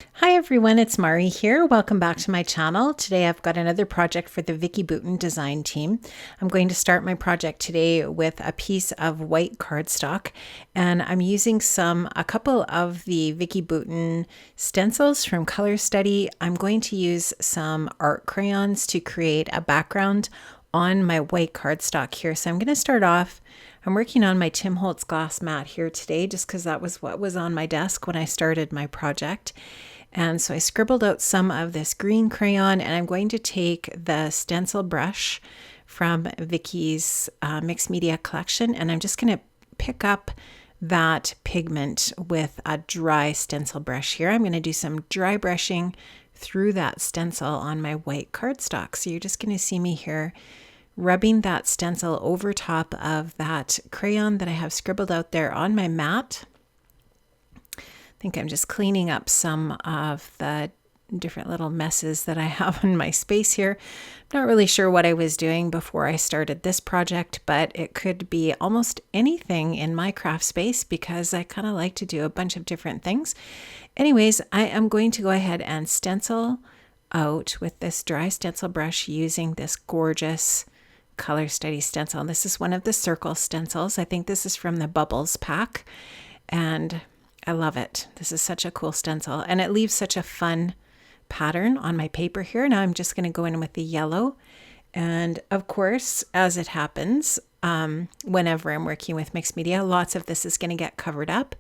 Hi everyone, it's Mari here. Welcome back to my channel. Today I've got another project for the Vicki Boutin design team. I'm going to start my project today with a piece of white cardstock, and I'm using a couple of the Vicki Boutin stencils from Color Study. I'm going to use some art crayons to create a background on my white cardstock here. So I'm going to start off. I'm working on my Tim Holtz glass mat here today just because that was what was on my desk when I started my project. And so I scribbled out some of this green crayon, and I'm going to take the stencil brush from Vicki's mixed media collection, and I'm just going to pick up that pigment with a dry stencil brush here. I'm going to do some dry brushing through that stencil on my white cardstock. So you're just going to see me here rubbing that stencil over top of that crayon that I have scribbled out there on my mat. I think I'm just cleaning up some of the different little messes that I have in my space here. I'm not really sure what I was doing before I started this project, but it could be almost anything in my craft space because I kind of like to do a bunch of different things. Anyways, I am going to go ahead and stencil out with this dry stencil brush using this gorgeous Color Study stencil. This is one of the circle stencils. I think this is from the Bubbles pack, and I love it. This is such a cool stencil, and it leaves such a fun pattern on my paper here. Now I'm just going to go in with the yellow. And of course, as it happens, whenever I'm working with mixed media, lots of this is going to get covered up.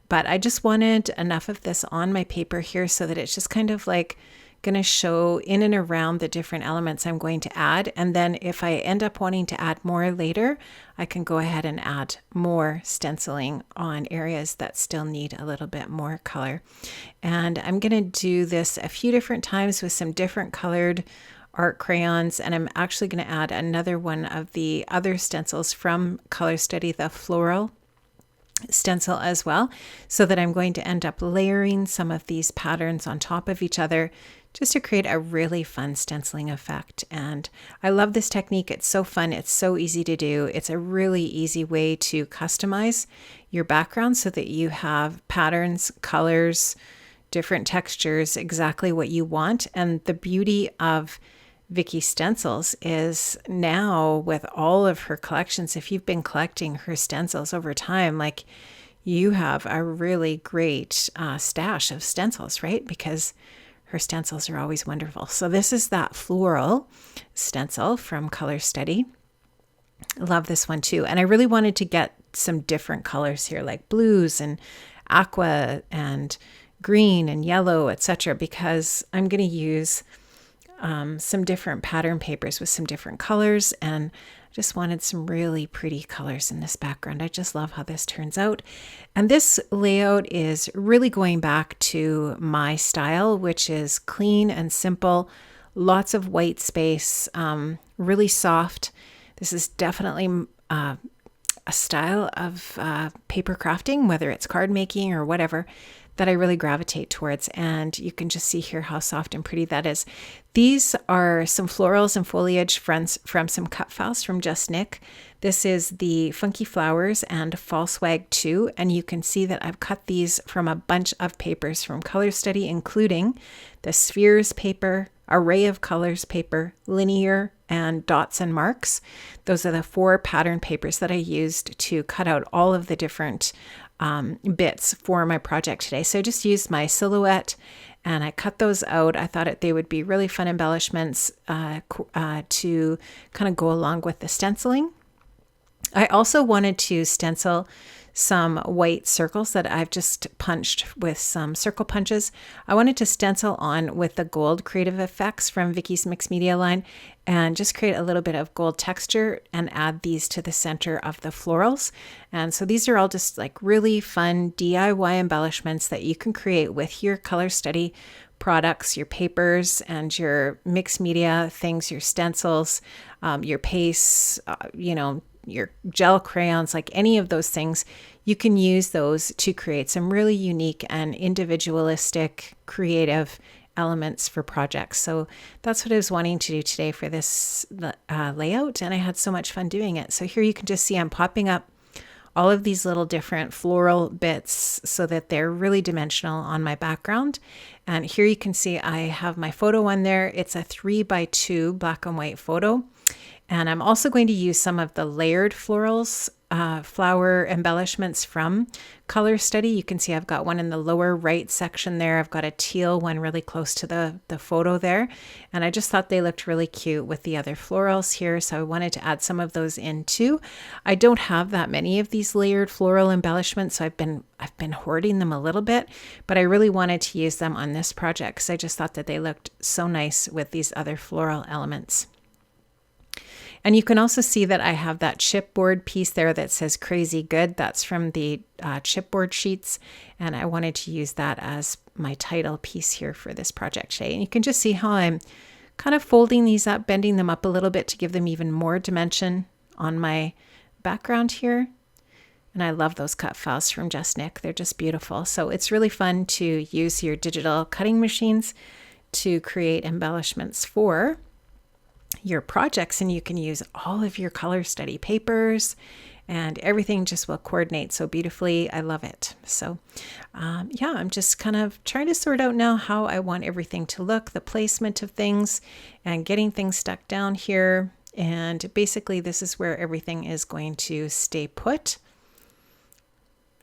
But I just wanted enough of this on my paper here so that it's just kind of like going to show in and around the different elements I'm going to add. And then if I end up wanting to add more later, I can go ahead and add more stenciling on areas that still need a little bit more color. And I'm going to do this a few different times with some different colored art crayons. And I'm actually going to add another one of the other stencils from Color Study, the floral stencil as well, so that I'm going to end up layering some of these patterns on top of each other just to create a really fun stenciling effect. And I love this technique. It's so fun. It's so easy to do. It's a really easy way to customize your background so that you have patterns, colors, different textures, exactly what you want. And the beauty of Vicki stencils is now with all of her collections, if you've been collecting her stencils over time, like you have a really great stash of stencils, right? Because her stencils are always wonderful. So this is that floral stencil from Color Study. I love this one too. And I really wanted to get some different colors here, like blues and aqua and green and yellow, etc., because I'm going to use some different pattern papers with some different colors, and I just wanted some really pretty colors in this background. I just love how this turns out. And this layout is really going back to my style, which is clean and simple, lots of white space, really soft. This is definitely a style of paper crafting, whether it's card making or whatever, that I really gravitate towards. And you can just see here how soft and pretty that is. These are some florals and foliage from some cut files from Just Nick. This is the Funky Flowers and Fall Swag 2. And you can see that I've cut these from a bunch of papers from Color Study, including the Spheres paper, Array of Colors paper, Linear, and Dots and Marks. Those are the 4 pattern papers that I used to cut out all of the different bits for my project today. So I just used my silhouette and I cut those out. I thought they would be really fun embellishments to kind of go along with the stenciling. I also wanted to stencil some white circles that I've just punched with some circle punches. I wanted to stencil on with the gold creative effects from Vicki's mixed media line and just create a little bit of gold texture and add these to the center of the florals. And so these are all just like really fun DIY embellishments that you can create with your Color Study products, your papers and your mixed media things, your stencils, your pastes, your gel crayons, like any of those things. You can use those to create some really unique and individualistic creative elements for projects. So that's what I was wanting to do today for this layout, and I had so much fun doing it. So here you can just see I'm popping up all of these little different floral bits so that they're really dimensional on my background. And here you can see I have my photo on there. It's a 3x2 black and white photo. And I'm also going to use some of the layered florals, flower embellishments from Color Study. You can see I've got one in the lower right section there. I've got a teal one really close to the photo there. And I just thought they looked really cute with the other florals here. So I wanted to add some of those in too. I don't have that many of these layered floral embellishments, so I've been hoarding them a little bit, but I really wanted to use them on this project because I just thought that they looked so nice with these other floral elements. And you can also see that I have that chipboard piece there that says Crazy Good. That's from the chipboard sheets. And I wanted to use that as my title piece here for this project today. And you can just see how I'm kind of folding these up, bending them up a little bit to give them even more dimension on my background here. And I love those cut files from Just Nick. They're just beautiful. So it's really fun to use your digital cutting machines to create embellishments for your projects, and you can use all of your Color Study papers and everything just will coordinate so beautifully. I love it. So yeah, I'm just kind of trying to sort out now how I want everything to look, the placement of things and getting things stuck down here. And basically this is where everything is going to stay put.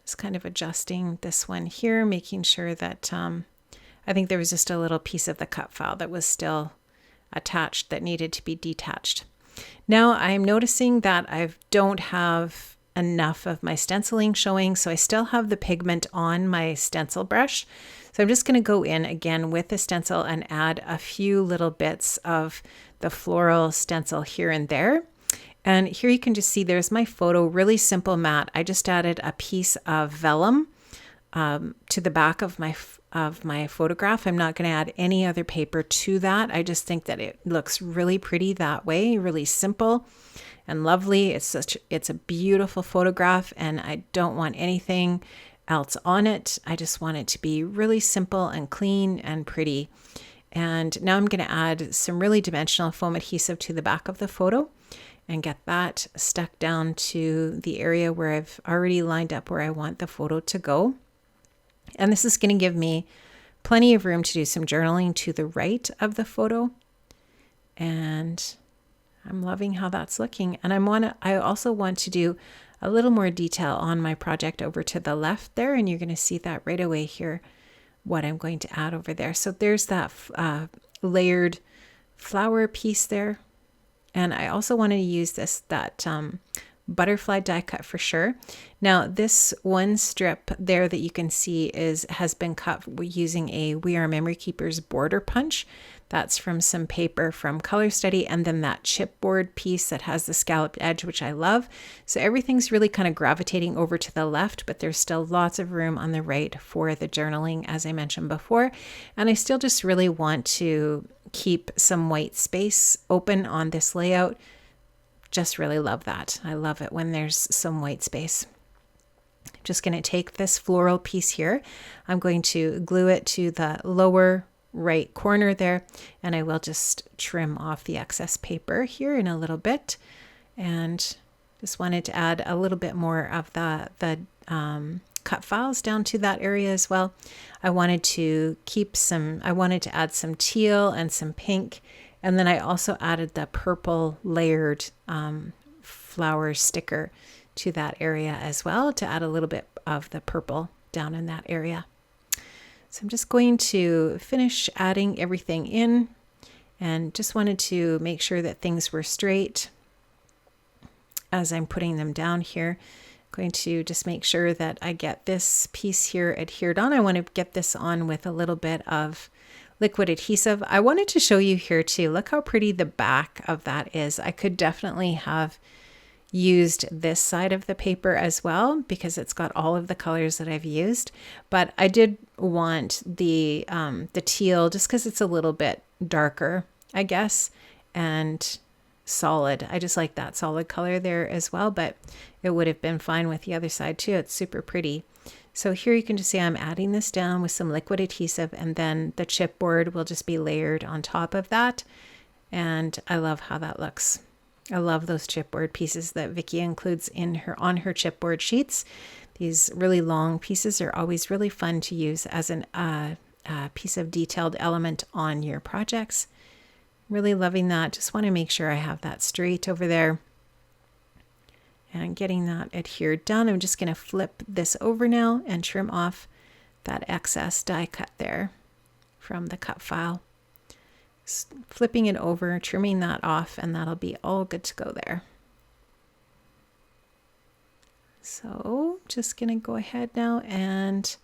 Just kind of adjusting this one here, making sure that I think there was just a little piece of the cut file that was still attached that needed to be detached. Now I'm noticing that I don't have enough of my stenciling showing, so I still have the pigment on my stencil brush. So I'm just going to go in again with the stencil and add a few little bits of the floral stencil here and there. And here you can just see there's my photo, really simple matte. I just added a piece of vellum to the back of my photograph. I'm not going to add any other paper to that. I just think that it looks really pretty that way, really simple and lovely. It's a beautiful photograph and I don't want anything else on it. I just want it to be really simple and clean and pretty. And now I'm going to add some really dimensional foam adhesive to the back of the photo and get that stuck down to the area where I've already lined up where I want the photo to go. And this is going to give me plenty of room to do some journaling to the right of the photo. And I'm loving how that's looking. And I also want to do a little more detail on my project over to the left there. And you're going to see that right away here, what I'm going to add over there. So there's that layered flower piece there. And I also want to use that butterfly die cut for sure. Now this one strip there that you can see has been cut using a We Are Memory Keepers border punch. That's from some paper from Color Study, and then that chipboard piece that has the scalloped edge, which I love. So everything's really kind of gravitating over to the left, but there's still lots of room on the right for the journaling, as I mentioned before. And I still just really want to keep some white space open on this layout. Just really love that. I love it when there's some white space. Just going to take this floral piece here. I'm going to glue it to the lower right corner there, and I will just trim off the excess paper here in a little bit. And just wanted to add a little bit more of the cut files down to that area as well. I wanted to add some teal and some pink. And then I also added the purple layered flower sticker to that area as well to add a little bit of the purple down in that area. So I'm just going to finish adding everything in and just wanted to make sure that things were straight as I'm putting them down here. I'm going to just make sure that I get this piece here adhered on. I want to get this on with a little bit of liquid adhesive. I wanted to show you here too. Look how pretty the back of that is. I could definitely have used this side of the paper as well because it's got all of the colors that I've used, but I did want the teal just because it's a little bit darker, I guess, and solid. I just like that solid color there as well, but it would have been fine with the other side too. It's super pretty. So here you can just see I'm adding this down with some liquid adhesive, and then the chipboard will just be layered on top of that. And I love how that looks. I love those chipboard pieces that Vicki includes on her chipboard sheets. These really long pieces are always really fun to use as a piece of detailed element on your projects. Really loving that. Just want to make sure I have that straight over there. And getting that adhered down. I'm just going to flip this over now and trim off that excess die cut there from the cut file. Flipping it over, trimming that off, and that'll be all good to go there. So just going to go ahead now and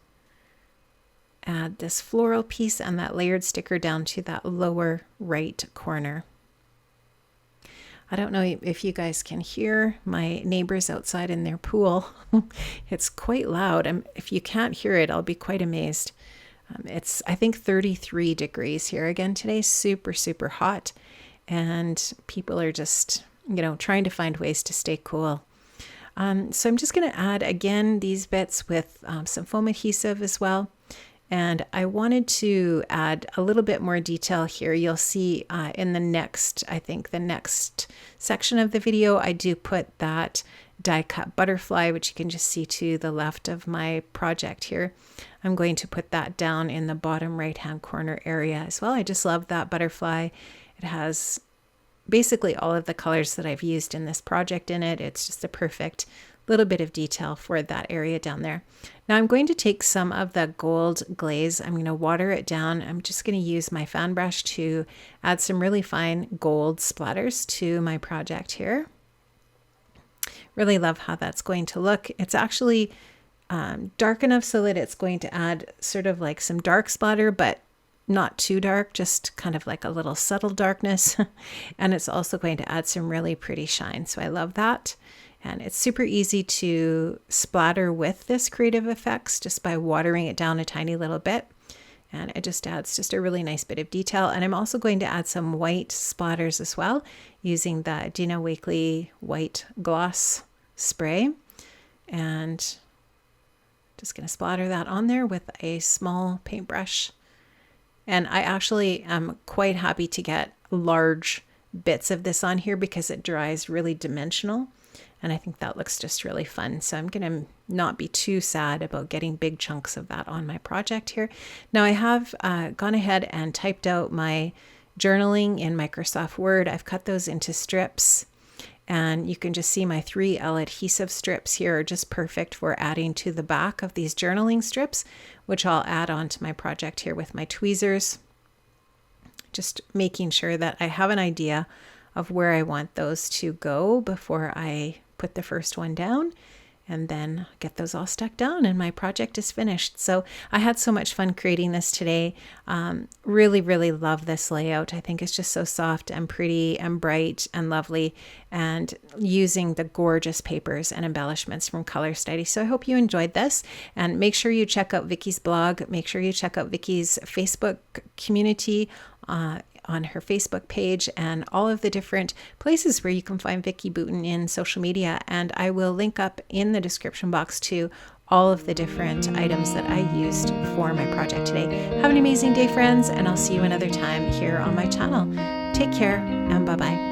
add this floral piece and that layered sticker down to that lower right corner. I don't know if you guys can hear my neighbors outside in their pool. It's quite loud. If you can't hear it, I'll be quite amazed. It's, I think, 33 degrees here again today. Super, super hot. And people are just, trying to find ways to stay cool. So I'm just going to add, again, these bits with some foam adhesive as well. And I wanted to add a little bit more detail here. You'll see in the next section of the video, I do put that die cut butterfly, which you can just see to the left of my project here. I'm going to put that down in the bottom right hand corner area as well. I just love that butterfly. It has basically all of the colors that I've used in this project in it. It's just a perfect little bit of detail for that area down there. Now I'm going to take some of the gold glaze. I'm going to water it down. I'm just going to use my fan brush to add some really fine gold splatters to my project here. Really love how that's going to look. It's actually dark enough so that it's going to add sort of like some dark splatter, but not too dark, just kind of like a little subtle darkness. And it's also going to add some really pretty shine. So I love that. And it's super easy to splatter with this Creative Effects just by watering it down a tiny little bit. And it just adds just a really nice bit of detail. And I'm also going to add some white splatters as well using the Dina Wakley white gloss spray. And just going to splatter that on there with a small paintbrush. And I actually am quite happy to get large bits of this on here because it dries really dimensional. And I think that looks just really fun. So I'm going to not be too sad about getting big chunks of that on my project here. Now I have gone ahead and typed out my journaling in Microsoft Word. I've cut those into strips. And you can just see my 3L adhesive strips here are just perfect for adding to the back of these journaling strips, which I'll add on to my project here with my tweezers. Just making sure that I have an idea of where I want those to go before I put the first one down, and then get those all stuck down and my project is finished. So I had so much fun creating this today. Really, really love this layout. I think it's just so soft and pretty and bright and lovely, and using the gorgeous papers and embellishments from Color Study. So I hope you enjoyed this, and make sure you check out Vicki's blog. Make sure you check out Vicki's Facebook community on her Facebook page and all of the different places where you can find Vicki Boutin in social media. And I will link up in the description box to all of the different items that I used for my project today. Have an amazing day, friends, and I'll see you another time here on my channel. Take care and bye-bye.